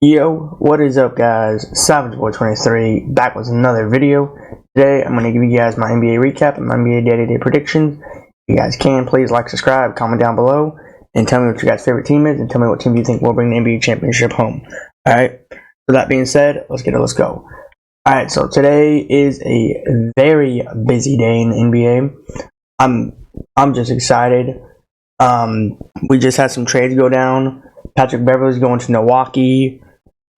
Yo, what is up guys? SavageBoy23 back with another video. Today I'm going to give you guys my NBA recap and my NBA day-to-day predictions. If you guys can, please like, subscribe, comment down below, and tell me what your guys' favorite team is, and tell me what team you think will bring the NBA championship home. Alright, so that being said, let's go. Alright, so today is a very busy day in the NBA. I'm just excited. We just had some trades go down. Patrick Beverley's going to Milwaukee.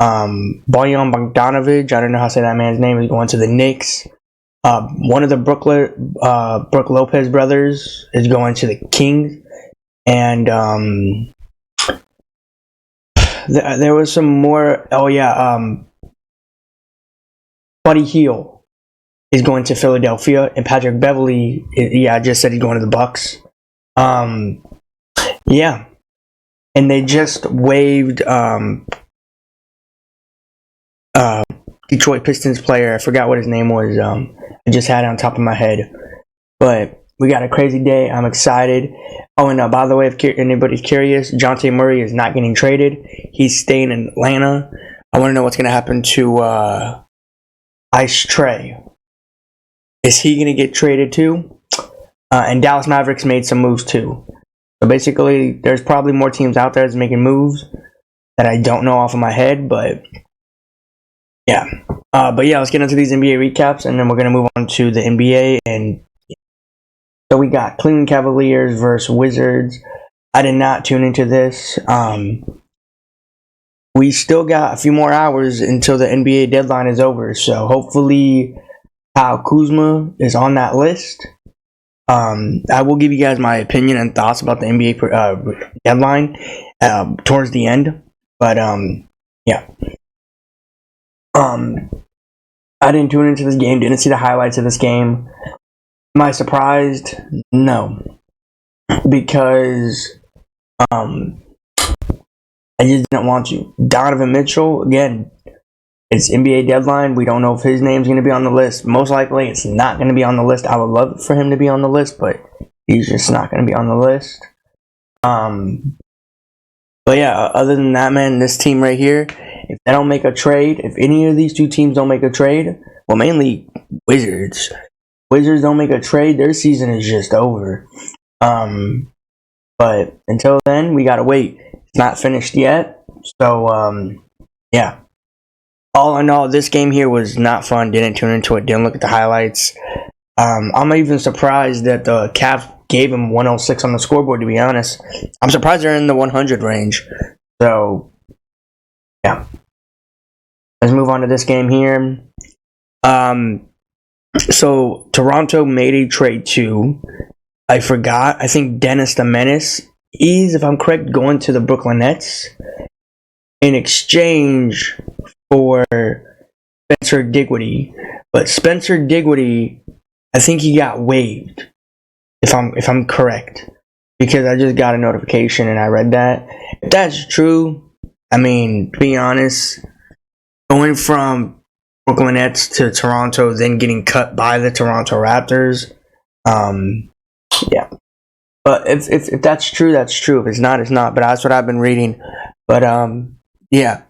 Bojan Bogdanovic, I don't know how to say that man's name, is going to the Knicks. One of the Brook Lopez brothers is going to the Kings. And there was some more. Oh yeah, Buddy Hield is going to Philadelphia, and Patrick Beverley, I just said he's going to the Bucks. Yeah, and they just waived Detroit Pistons player. I forgot what his name was. I just had it on top of my head. But we got a crazy day. I'm excited. Oh, and by the way, if anybody's curious, Dejounte Murray is not getting traded. He's staying in Atlanta. I want to know what's going to happen to Ice Trae. Is he going to get traded too? And Dallas Mavericks made some moves too. So basically, there's probably more teams out there that's making moves that I don't know off of my head, but yeah. Let's get into these NBA recaps, and then we're going to move on to the NBA. And so we got Cleveland Cavaliers versus Wizards. I did not tune into this. We still got a few more hours until the NBA deadline is over, so hopefully Kyle Kuzma is on that list. I will give you guys my opinion and thoughts about the NBA deadline towards the end, but yeah. I didn't tune into this game, didn't see the highlights of this game. Am I surprised? No. Because I just didn't want to. Donovan Mitchell, again, it's NBA deadline. We don't know if his name's going to be on the list. Most likely it's not going to be on the list. I would love for him to be on the list, but he's just not going to be on the list. But yeah, other than that, man, this team right here, if they don't make a trade, if any of these two teams don't make a trade, well, mainly Wizards don't make a trade, their season is just over. But until then, we gotta wait. It's not finished yet. So, yeah. All in all, this game here was not fun. Didn't tune into it. Didn't look at the highlights. I'm even surprised that the Cavs gave him 106 on the scoreboard, to be honest. I'm surprised they're in the 100 range. So, yeah. Let's move on to this game here. So Toronto made a trade too. I forgot. I think Dennis the Menace is, if I'm correct, going to the Brooklyn Nets in exchange for Spencer Dinwiddie. But Spencer Dinwiddie, I think he got waived. If I'm correct, because I just got a notification and I read that. If that's true, I mean, to be honest, going from Brooklyn Nets to Toronto, then getting cut by the Toronto Raptors, yeah. But if that's true, that's true. If it's not, it's not. But that's what I've been reading. But yeah.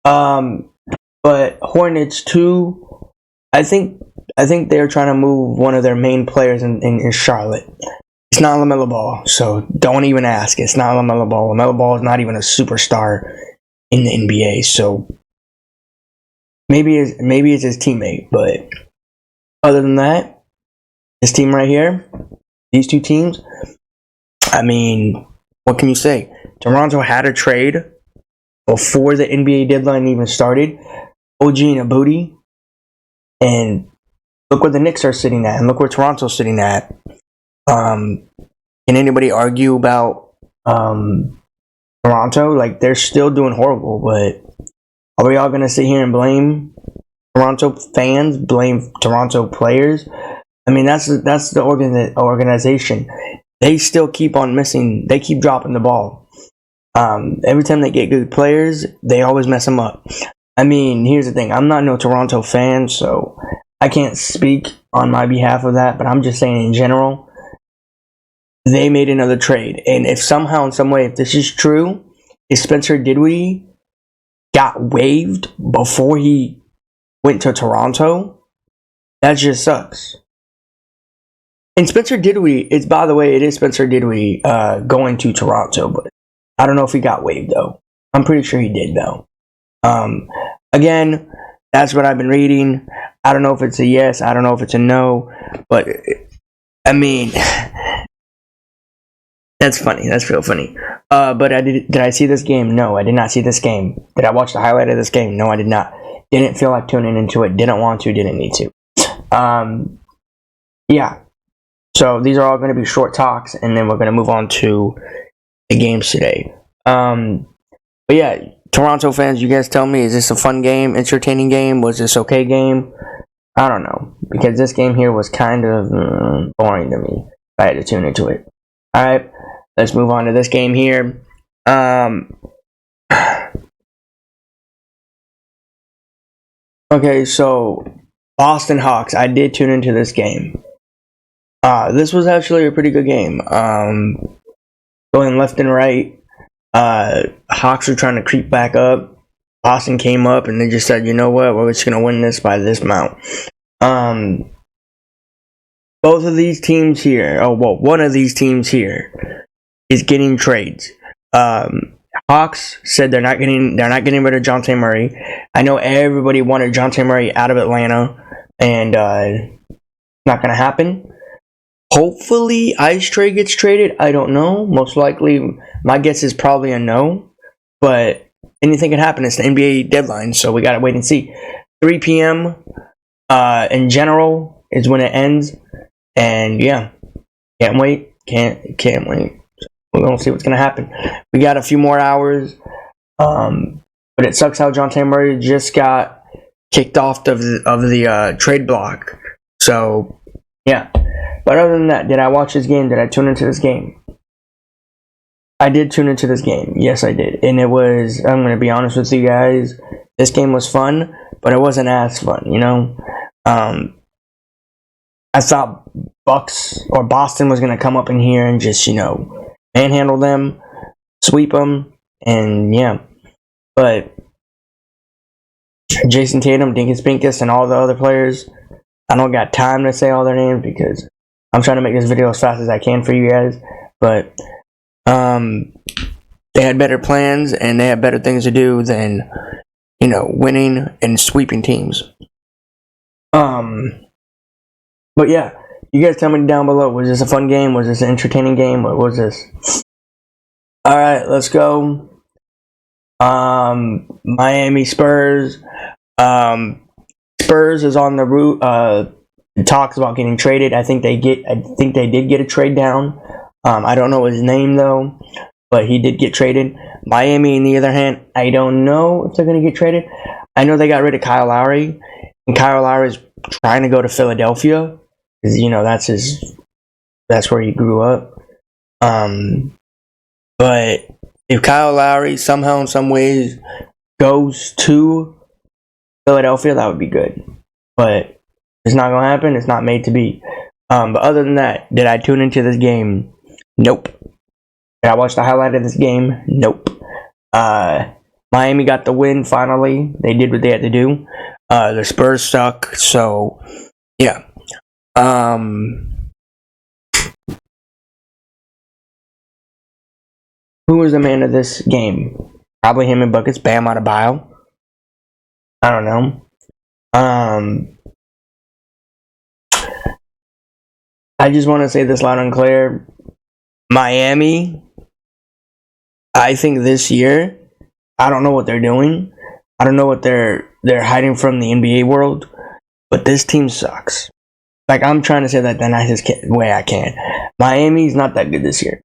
But Hornets too. I think they're trying to move one of their main players in Charlotte. It's not LaMelo Ball, so don't even ask. It's not LaMelo Ball. LaMelo Ball is not even a superstar in the NBA, so maybe it's his teammate. But other than that, this team right here, these two teams, I mean, what can you say? Toronto had a trade before the NBA deadline even started. OG Anunoby, and look where the Knicks are sitting at, and look where Toronto's sitting at. Can anybody argue about Toronto? Like, they're still doing horrible, but are we all going to sit here and blame Toronto fans, blame Toronto players? I mean, that's the organization. They still keep on missing. They keep dropping the ball. Every time they get good players, they always mess them up. I mean, here's the thing. I'm not no Toronto fan, so I can't speak on my behalf of that, but I'm just saying in general, they made another trade. And if somehow, in some way, if this is true, if Spencer Dinwiddie got waived before he went to Toronto. That just sucks. And Spencer Dinwiddie, it is Spencer Dinwiddie going to Toronto, but I don't know if he got waived though. I'm pretty sure he did though. Again, that's what I've been reading. I don't know if it's a yes, I don't know if it's a no, but I mean, that's funny. That's real funny. But did I see this game? No, I did not see this game. Did I watch the highlight of this game? No, I did not. Didn't feel like tuning into it. Didn't want to. Didn't need to. Yeah. So these are all going to be short talks, and then we're going to move on to the games today. But yeah, Toronto fans, you guys tell me, is this a fun game, entertaining game? Was this okay game? I don't know, because this game here was kind of boring to me. I had to tune into it. All right, let's move on to this game here. Okay, so Boston Hawks. I did tune into this game. This was actually a pretty good game. Going left and right. Hawks were trying to creep back up. Boston came up and they just said, you know what, we're just going to win this by this amount. Both of these teams here, one of these teams here is getting trades. Hawks said they're not getting rid of Dejounte Murray. I know everybody wanted Dejounte Murray out of Atlanta, and not going to happen. Hopefully, Ice Trae gets traded. I don't know. Most likely, my guess is probably a no. But anything can happen. It's the NBA deadline, so we gotta wait and see. 3 p.m. In general is when it ends, and yeah, can't wait. Can't wait. We're gonna see what's gonna happen. We got a few more hours, but it sucks how Dejounte Murray just got kicked off of the trade block. So yeah. But other than that, did I watch this game? Did I tune into this game? I did tune into this game. Yes, I did. And it was, I'm going to be honest with you guys, this game was fun, but it wasn't as fun, you know? I thought Bucks or Boston was going to come up in here and just, manhandle them, sweep them, and yeah. But Jason Tatum, Dinkus Binkus, and all the other players, I don't got time to say all their names because I'm trying to make this video as fast as I can for you guys, but they had better plans and they had better things to do than, winning and sweeping teams. But yeah, you guys tell me down below, was this a fun game? Was this an entertaining game? What was this? Alright, let's go. Miami Spurs. Spurs is on the route. Talks about getting traded. I think they did get a trade down. I don't know his name though, but he did get traded. Miami, on the other hand, I don't know if they're going to get traded. I know they got rid of Kyle Lowry, and Kyle Lowry is trying to go to Philadelphia because that's where he grew up. But if Kyle Lowry somehow in some ways goes to Philadelphia, that would be good. But it's not going to happen. It's not made to be. But other than that, did I tune into this game? Nope. Did I watch the highlight of this game? Nope. Miami got the win finally. They did what they had to do. The Spurs suck. So, yeah. Who was the man of this game? Probably him and Buckets. Bam Adebayo. I don't know. I just want to say this loud and clear. Miami, I think this year, I don't know what they're doing. I don't know what they're hiding from the NBA world, but this team sucks. Like, I'm trying to say that the nicest way I can. Miami's not that good this year.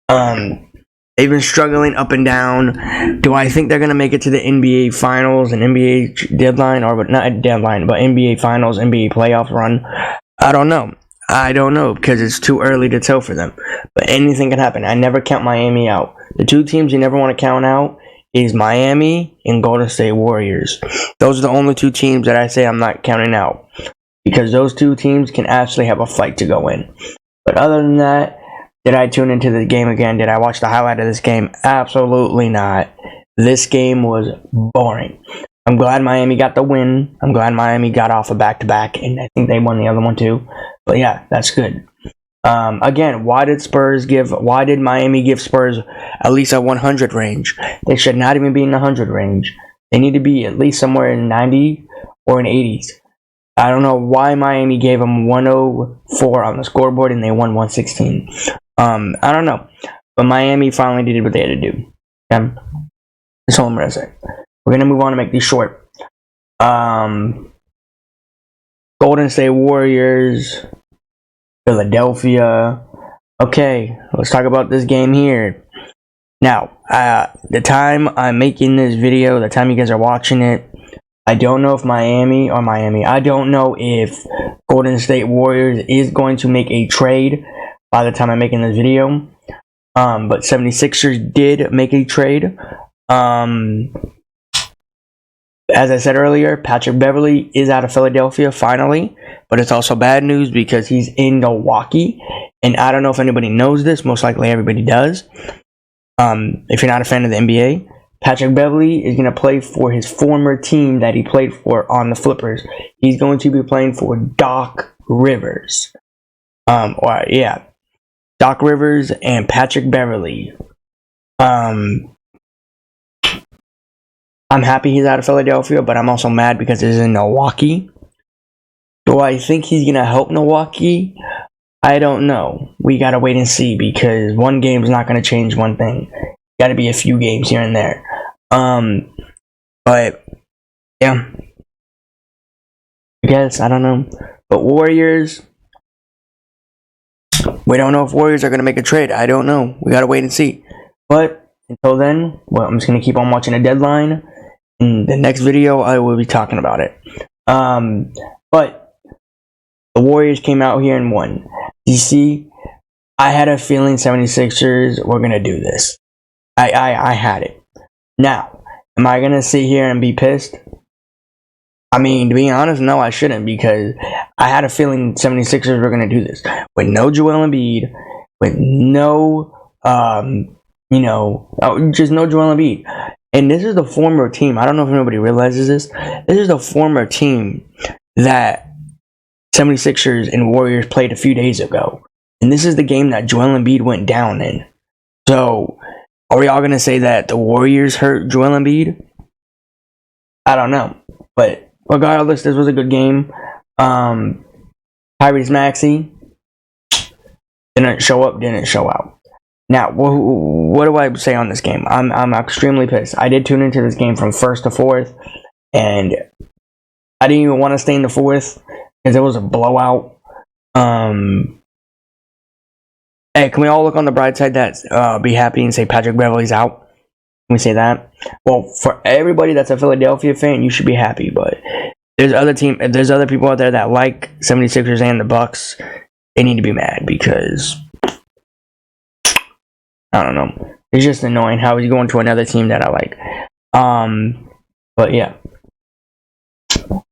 They've been struggling up and down. Do I think they're going to make it to the NBA Finals and NBA deadline, or not deadline, but NBA Finals, NBA playoff run? I don't know. Because it's too early to tell for them. But anything can happen. I never count Miami out. The two teams you never want to count out is Miami and Golden State Warriors. Those are the only two teams that I say I'm not counting out. Because those two teams can actually have a fight to go in. But other than that, did I tune into the game again? Did I watch the highlight of this game? Absolutely not. This game was boring. I'm glad Miami got the win. I'm glad Miami got off a back-to-back, and I think they won the other one too. But yeah, that's good. Again, why did Miami give Spurs at least a 100 range? They should not even be in the 100 range. They need to be at least somewhere in 90 or in 80s. I don't know why Miami gave them 104 on the scoreboard and they won 116. I don't know. But Miami finally did what they had to do. Okay? That's all I'm going to say. We're going to move on to make these short. Golden State Warriors, Philadelphia. Okay, let's talk about this game here. Now, the time I'm making this video, the time you guys are watching it, I don't know if I don't know if Golden State Warriors is going to make a trade by the time I'm making this video. But 76ers did make a trade. As I said earlier, Patrick Beverley is out of Philadelphia finally, but it's also bad news because he's in Milwaukee, and I don't know if anybody knows this. Most likely everybody does. If you're not a fan of the NBA, Patrick Beverley is going to play for his former team that he played for on the Flippers. He's going to be playing for Doc Rivers. Doc Rivers and Patrick Beverley. I'm happy he's out of Philadelphia, but I'm also mad because he's in Milwaukee. Do I think he's going to help Milwaukee? I don't know. We got to wait and see because one game is not going to change one thing. Got to be a few games here and there. But yeah, I guess, I don't know. But Warriors, we don't know if Warriors are going to make a trade. I don't know. We got to wait and see. But until then, well, I'm just going to keep on watching the deadline. In the next video, I will be talking about it. But the Warriors came out here and won. You see, I had a feeling 76ers were going to do this. I had it. Now, am I going to sit here and be pissed? I mean, to be honest, no, I shouldn't, because I had a feeling 76ers were going to do this. With no Joel Embiid, with no, just no Joel Embiid. And this is the former team. I don't know if anybody realizes this. This is the former team that 76ers and Warriors played a few days ago. And this is the game that Joel Embiid went down in. So, are we all going to say that the Warriors hurt Joel Embiid? I don't know. But regardless, this was a good game. Tyrese Maxey didn't show up, didn't show out. Now, what do I say on this game? I'm extremely pissed. I did tune into this game from first to fourth, and I didn't even want to stay in the fourth because it was a blowout. Hey, can we all look on the bright side? Be happy and say Patrick Beverley's out. Can we say that? Well, for everybody that's a Philadelphia fan, you should be happy. But there's other people out there that like 76ers and the Bucks. They need to be mad because I don't know. It's just annoying how he's going to another team that I like. But yeah.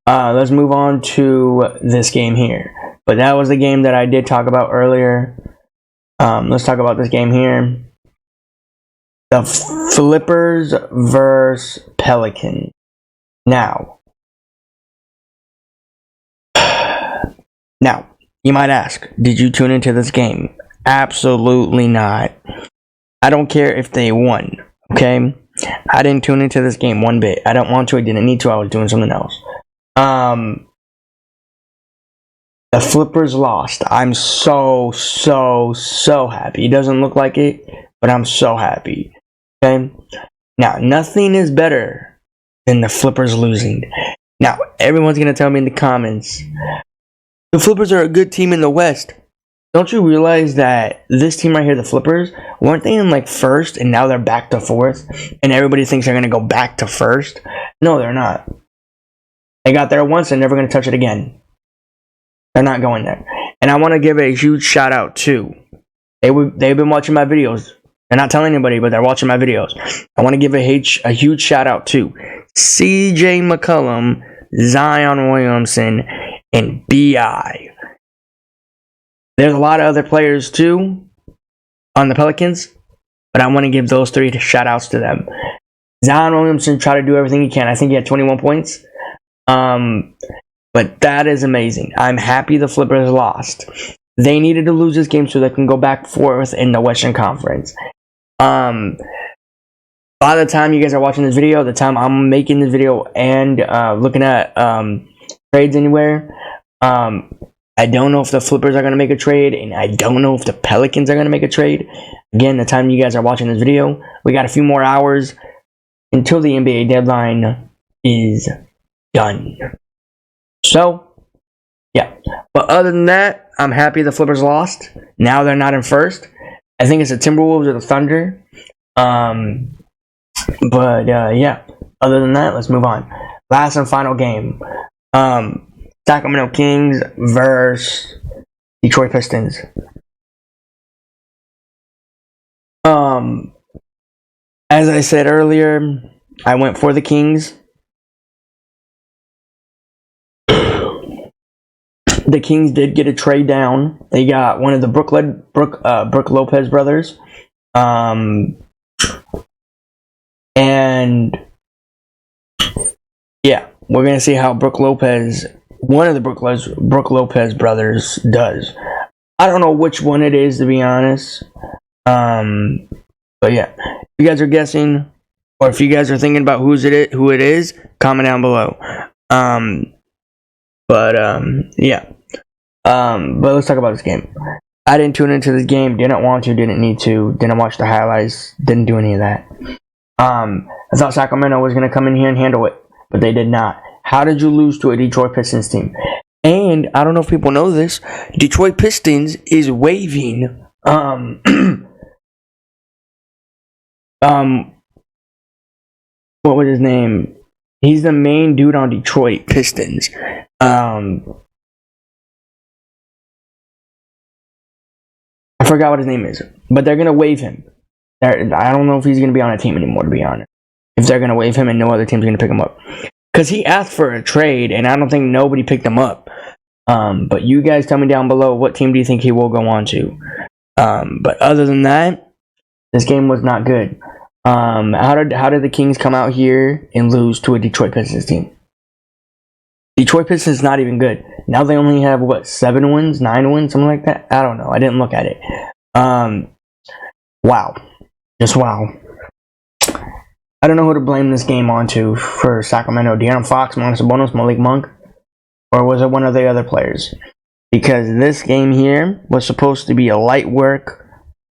Let's move on to this game here. But that was the game that I did talk about earlier. Let's talk about this game here. The Flippers versus Pelicans. Now, you might ask, did you tune into this game? Absolutely not. I don't care if they won, okay? I didn't tune into this game one bit. I don't want to. I didn't need to. I was doing something else. The Flippers lost. I'm so happy. It doesn't look like it, but I'm so happy. Okay? Now, nothing is better than the Flippers losing. Now, everyone's going to tell me in the comments, the Flippers are a good team in the West. Don't you realize that this team right here, the Flippers, weren't they in like first and now they're back to fourth? And everybody thinks they're going to go back to first? No, they're not. They got there once and never going to touch it again. They're not going there. And I want to give a huge shout out to, they've been watching my videos. They're not telling anybody, but they're watching my videos. I want to give a huge shout out to CJ McCollum, Zion Williamson, and B.I. There's a lot of other players too on the Pelicans, but I want to give those three shout outs to them. Zion Williamson tried to do everything he can. I think he had 21 points. But that is amazing. I'm happy the Flippers lost. They needed to lose this game so they can go back fourth in the Western Conference. By the time you guys are watching this video, the time I'm making this video and looking at trades anywhere, I don't know if the Flippers are going to make a trade, and I don't know if the Pelicans are going to make a trade. Again, the time you guys are watching this video, we got a few more hours until the NBA deadline is done. So, yeah. But other than that, I'm happy the Flippers lost. Now they're not in first. I think it's the Timberwolves or the Thunder. But yeah. Other than that, let's move on. Last and final game. Sacramento Kings versus Detroit Pistons. As I said earlier, I went for the Kings. The Kings did get a trade down. They got one of the Brook Lopez brothers. And yeah, we're going to see how one of the Brook Lopez brothers does. I don't know which one it is, to be honest. But yeah, if you guys are guessing, or if you guys are thinking about who it is, comment down below. Yeah. But let's talk about this game. I didn't tune into this game, didn't want to, didn't need to, didn't watch the highlights, didn't do any of that. I thought Sacramento was going to come in here and handle it, but they did not. How did you lose to a Detroit Pistons team? And I don't know if people know this, Detroit Pistons is waiving what was his name? He's the main dude on Detroit Pistons. I forgot what his name is, but they're gonna waive him. I don't know if he's gonna be on a team anymore, to be honest. If they're gonna waive him and no other team's gonna pick him up, because he asked for a trade, and I don't think nobody picked him up. But you guys tell me down below, what team do you think he will go on to? But other than that, this game was not good. How did the Kings come out here and lose to a Detroit Pistons team? Detroit Pistons not even good. Now they only have 7 wins, 9 wins, something like that. I don't know. I didn't look at it. Wow, just wow. I don't know who to blame this game onto for Sacramento. De'Aaron Fox, Montes Sabonis, Malik Monk, or was it one of the other players? Because this game here was supposed to be a light work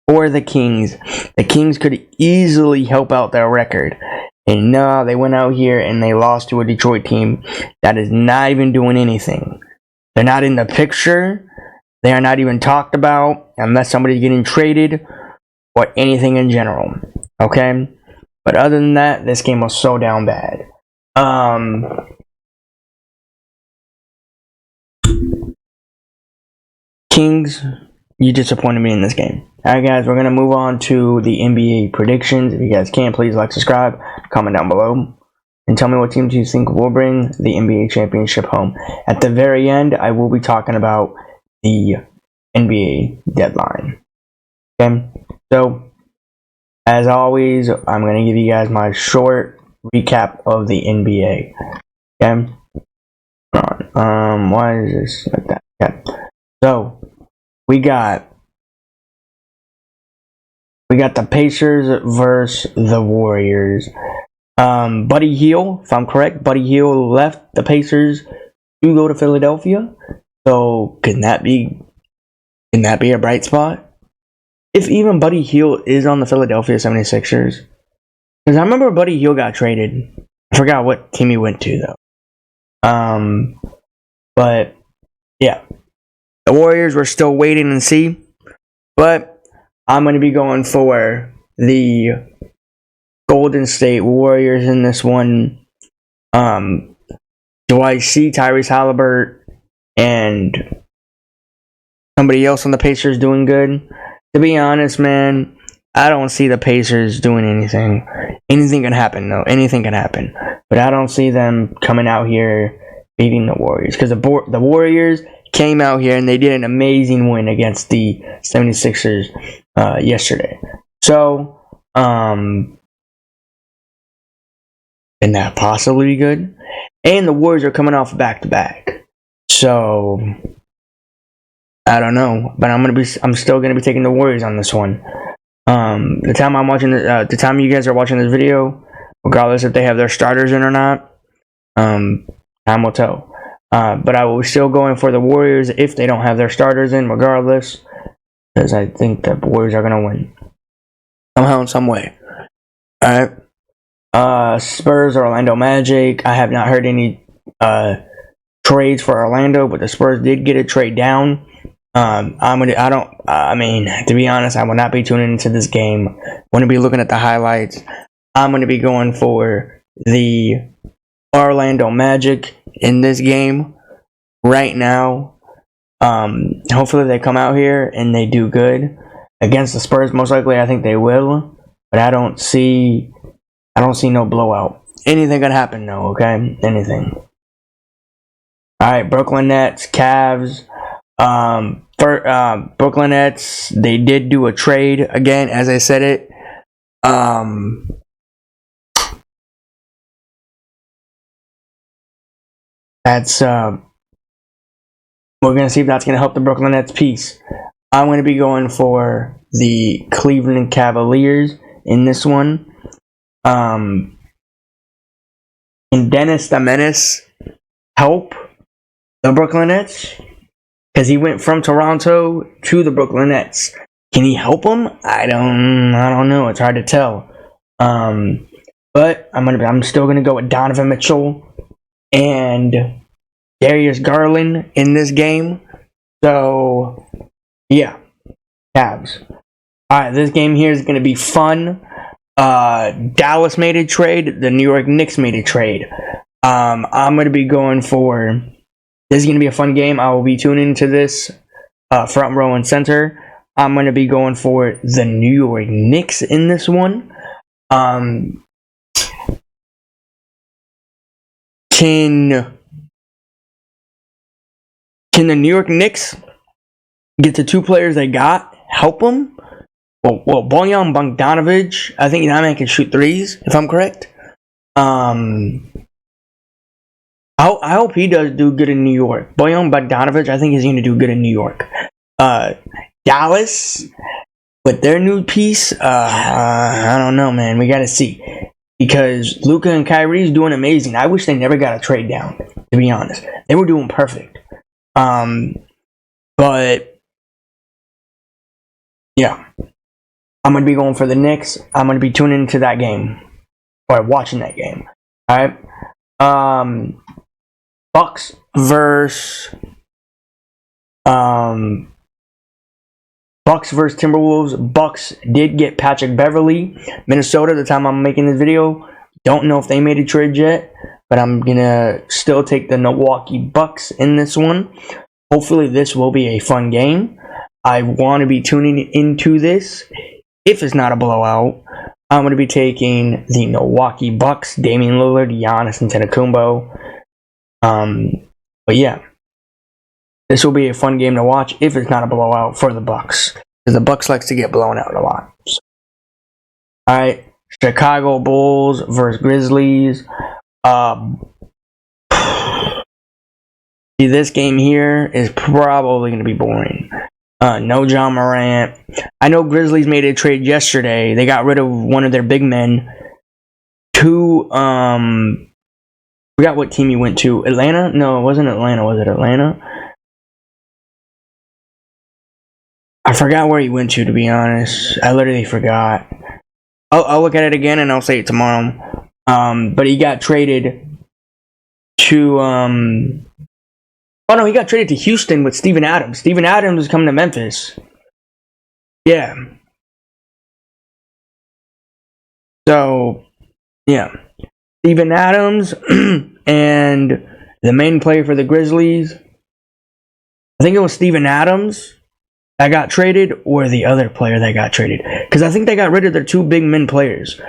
for the Kings. The Kings could easily help out their record. And no, they went out here and they lost to a Detroit team that is not even doing anything. They're not in the picture. They are not even talked about unless somebody's getting traded or anything in general. Okay? But other than that, this game was so down bad. Kings, you disappointed me in this game. Alright guys, we're going to move on to the NBA predictions. If you guys can, please like, subscribe, comment down below, and tell me what teams you think will bring the NBA championship home. At the very end, I will be talking about the NBA deadline. Okay, so as always, I'm going to give you guys my short recap of the NBA. Okay, why is this like that? Okay, so we got the Pacers versus the Warriors. Buddy Hield, if I'm correct, Buddy Hield left the Pacers to go to Philadelphia. So can that be a bright spot? If even Buddy Hield is on the Philadelphia 76ers. Because I remember Buddy Hield got traded. I forgot what team he went to though. But yeah. The Warriors were still waiting and see. But I'm going to be going for the Golden State Warriors in this one. Do I see Tyrese Haliburton and somebody else on the Pacers doing good? To be honest, man, I don't see the Pacers doing anything. Anything can happen, though. Anything can happen. But I don't see them coming out here beating the Warriors. Because the Warriors came out here and they did an amazing win against the 76ers yesterday. So, Can that possibly be good? And the Warriors are coming off back-to-back. So I don't know, but I'm still gonna be taking the Warriors on this one. The time I'm watching the time you guys are watching this video, regardless if they have their starters in or not, time will tell. But I will still go in for the Warriors if they don't have their starters in, regardless, because I think the Warriors are gonna win somehow in some way. All right. Spurs, Orlando Magic. I have not heard any trades for Orlando, but the Spurs did get a trade down. I mean, to be honest, I will not be tuning into this game. I'm going to be looking at the highlights. I'm going to be going for the Orlando Magic in this game right now. Hopefully they come out here and they do good against the Spurs. Most likely, I think they will, but I don't see no blowout. Anything could happen though. Okay, anything. All right, Brooklyn Nets, Cavs. Brooklyn Nets, they did do a trade again, as I said it. That's we're gonna see if that's gonna help the Brooklyn Nets piece. I'm gonna be going for the Cleveland Cavaliers in this one. Can Dennis the Menace help the Brooklyn Nets? Because he went from Toronto to the Brooklyn Nets. Can he help them? I don't know. It's hard to tell. But I'm still gonna go with Donovan Mitchell and Darius Garland in this game. So yeah, Cavs. All right, this game here is gonna be fun. Dallas made a trade. The New York Knicks made a trade. I'm gonna be going for. This is going to be a fun game. I will be tuning into this front row and center. I'm going to be going for the New York Knicks in this one. Can the New York Knicks get the two players they got, help them? Well, Bojan Bogdanovic, I think that man can shoot threes, if I'm correct. I hope he does do good in New York. Bojan Bogdanovic, I think he's going to do good in New York. Dallas, with their new piece, I don't know, man. We got to see. Because Luka and Kyrie's doing amazing. I wish they never got a trade down, to be honest. They were doing perfect. But, yeah. I'm going to be going for the Knicks. I'm going to be tuning into that game. Or watching that game. Alright? Bucks versus Timberwolves. Bucks did get Patrick Beverly. Minnesota, the time I'm making this video, don't know if they made a trade yet, but I'm gonna still take the Milwaukee Bucks in this one. Hopefully this will be a fun game. I want to be tuning into this. If it's not a blowout, I'm going to be taking the Milwaukee Bucks, Damian Lillard, Giannis Antetokounmpo. But yeah, this will be a fun game to watch if it's not a blowout for the Bucks, because the Bucks likes to get blown out a lot. All right, Chicago Bulls versus Grizzlies. See, this game here is probably going to be boring. No John Morant. I know Grizzlies made a trade yesterday. They got rid of one of their big men to forgot what team he went to. Atlanta? No, it wasn't Atlanta. Was it Atlanta? I forgot where he went to be honest. I literally forgot. I'll look at it again and I'll say it tomorrow. But he got traded to oh no, he got traded to Houston with Steven Adams. Steven Adams is coming to Memphis. Yeah. So, yeah. Steven Adams and the main player for the Grizzlies, I think it was Steven Adams that got traded, or the other player that got traded. Because I think they got rid of their two big men players.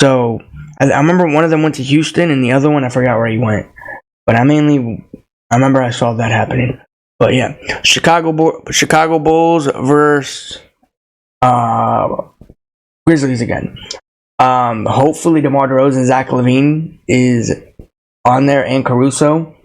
So, I remember one of them went to Houston, and the other one, I forgot where he went. But I remember I saw that happening. But yeah, Chicago Bulls versus Grizzlies again. Hopefully DeMar DeRozan and Zach LaVine is on there, and Caruso.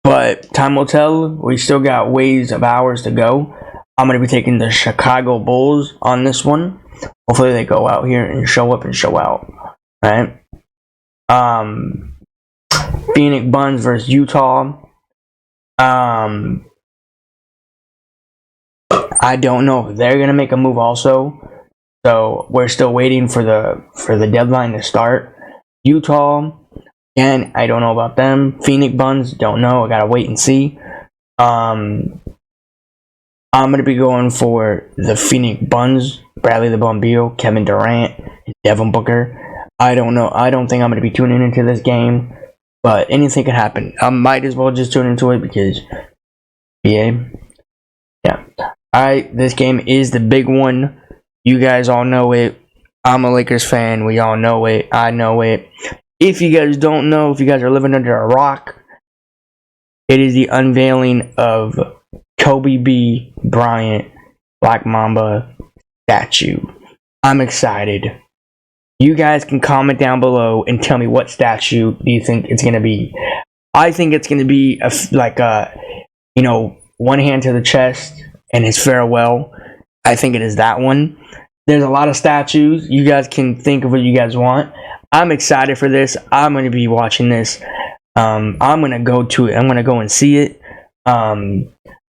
But time will tell. We still got ways of hours to go. I'm going to be taking the Chicago Bulls on this one. Hopefully they go out here and show up and show out. Right? Phoenix Buns versus Utah. I don't know if they're going to make a move also. So we're still waiting for the deadline to start. Utah, again, I don't know about them. Phoenix Buns, don't know. I gotta wait and see. I'm gonna be going for the Phoenix Buns, Bradley the Bum Beal, Kevin Durant, and Devin Booker. I don't know. I don't think I'm gonna be tuning into this game, but anything could happen. I might as well just tune into it because, yeah. Alright, this game is the big one. You guys all know it. I'm a Lakers fan. We all know it. I know it. If you guys don't know, if you guys are living under a rock, it is the unveiling of Kobe B. Bryant Black Mamba statue. I'm excited. You guys can comment down below and tell me what statue do you think it's going to be. I think it's going to be one hand to the chest and his farewell. I think it is that one. There's a lot of statues. You guys can think of what you guys want. I'm excited for this. I'm going to be watching this. I'm going to go to it. I'm going to go and see it. I'm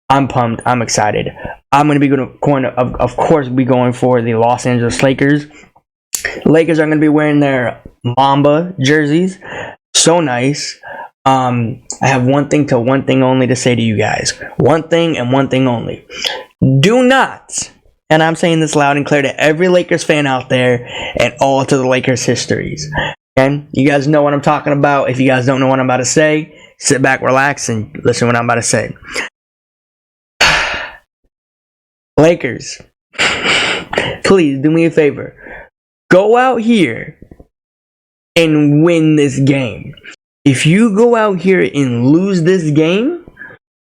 pumped. I'm excited. I'm going to be going to, of course, be going for the Los Angeles Lakers. Lakers are going to be wearing their Mamba jerseys. So nice. I have one thing only to say to you guys. One thing and one thing only. Do not, and I'm saying this loud and clear to every Lakers fan out there and all to the Lakers histories. Okay? You guys know what I'm talking about. If you guys don't know what I'm about to say, sit back, relax, and listen to what I'm about to say. Lakers, please do me a favor. Go out here and win this game. If you go out here and lose this game,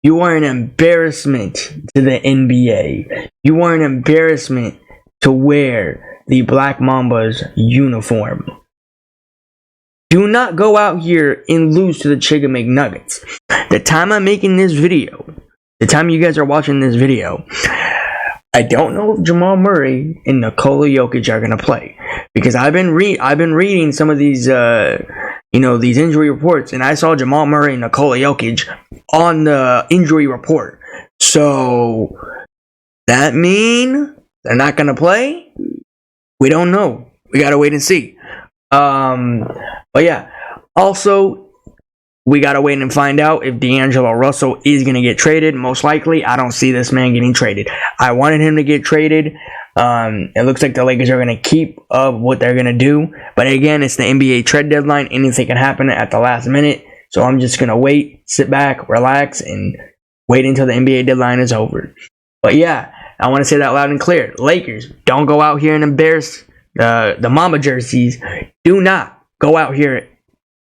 you are an embarrassment to the NBA. You are an embarrassment to wear the Black Mamba's uniform. Do not go out here and lose to the Chicken McNuggets. The time I'm making this video, the time you guys are watching this video, I don't know if Jamal Murray and Nikola Jokic are going to play. Because I've been reading some of these these injury reports, and I saw Jamal Murray and Nikola Jokic on the injury report. So that mean they're not gonna play? We don't know. We gotta wait and see. But yeah. Also, we gotta wait and find out if D'Angelo Russell is gonna get traded. Most likely, I don't see this man getting traded. I wanted him to get traded. It looks like the Lakers are going to keep up what they're going to do. But again, it's the NBA trade deadline. Anything can happen at the last minute. So I'm just going to wait, sit back, relax, and wait until the NBA deadline is over. But yeah, I want to say that loud and clear. Lakers, don't go out here and embarrass the Mamba jerseys. Do not go out here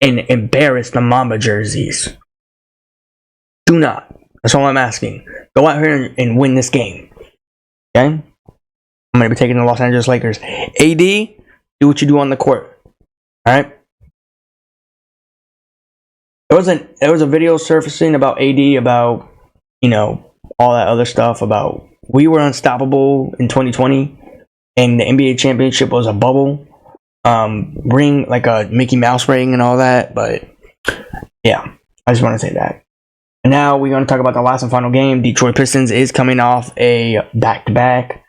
and embarrass the Mamba jerseys. Do not. That's all I'm asking. Go out here and win this game. Okay? I'm going to be taking the Los Angeles Lakers. AD, do what you do on the court. Alright? There was a video surfacing about AD, about, all that other stuff, about we were unstoppable in 2020, and the NBA championship was a bubble. Ring, like a Mickey Mouse ring and all that, but, yeah. I just want to say that. And now we're going to talk about the last and final game. Detroit Pistons is coming off a back-to-back.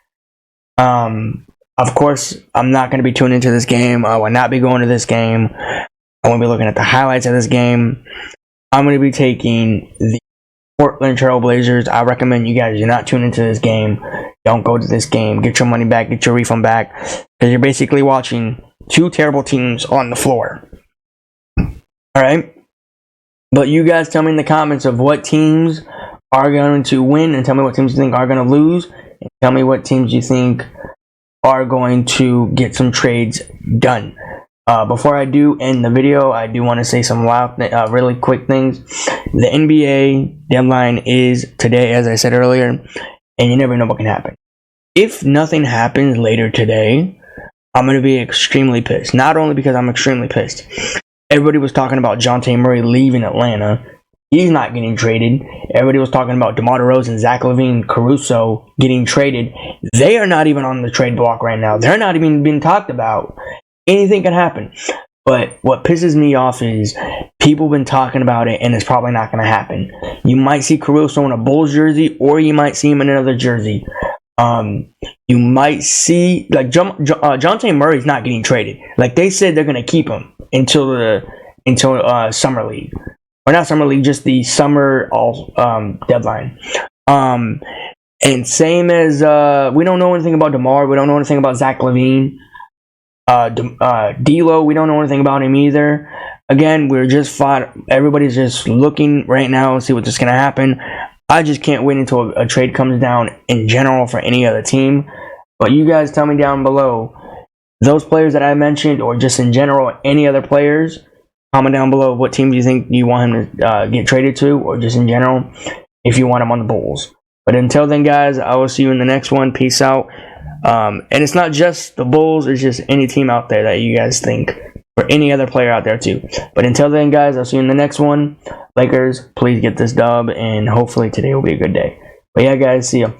Of course, I'm not going to be tuning into this game. I will not be going to this game. I won't be looking at the highlights of this game. I'm going to be taking the Portland Trail Blazers. I recommend you guys do not tune into this game. Don't go to this game. Get your money back. Get your refund back. Because you're basically watching two terrible teams on the floor. Alright? But you guys tell me in the comments of what teams are going to win, and tell me what teams you think are going to lose. And tell me what teams you think are going to get some trades done. Before I do end the video, I do want to say some really quick things. The NBA deadline is today, as I said earlier, and you never know what can happen. If nothing happens later today, I'm going to be extremely pissed. Not only because I'm extremely pissed. Everybody was talking about Dejounte Murray leaving Atlanta. He's not getting traded. Everybody was talking about DeMar DeRozan, Zach LaVine, Caruso getting traded. They are not even on the trade block right now. They're not even being talked about. Anything can happen. But what pisses me off is people have been talking about it, and it's probably not going to happen. You might see Caruso in a Bulls jersey, or you might see him in another jersey. You might see, like, Dejounte Murray's not getting traded. Like, they said they're going to keep him until Summer League. Or not Summer League, just the summer deadline. And same as, we don't know anything about DeMar. We don't know anything about Zach LaVine. D'Lo, we don't know anything about him either. Again, we're just everybody's just looking right now to see what's going to happen. I just can't wait until a trade comes down in general for any other team. But you guys tell me down below, those players that I mentioned, or just in general, any other players, comment down below what team do you think you want him to get traded to, or just in general, if you want him on the Bulls. But until then, guys, I will see you in the next one. Peace out. And it's not just the Bulls, it's just any team out there that you guys think, or any other player out there too. But until then, guys, I'll see you in the next one. Lakers, please get this dub, and hopefully today will be a good day. But yeah, guys, see ya.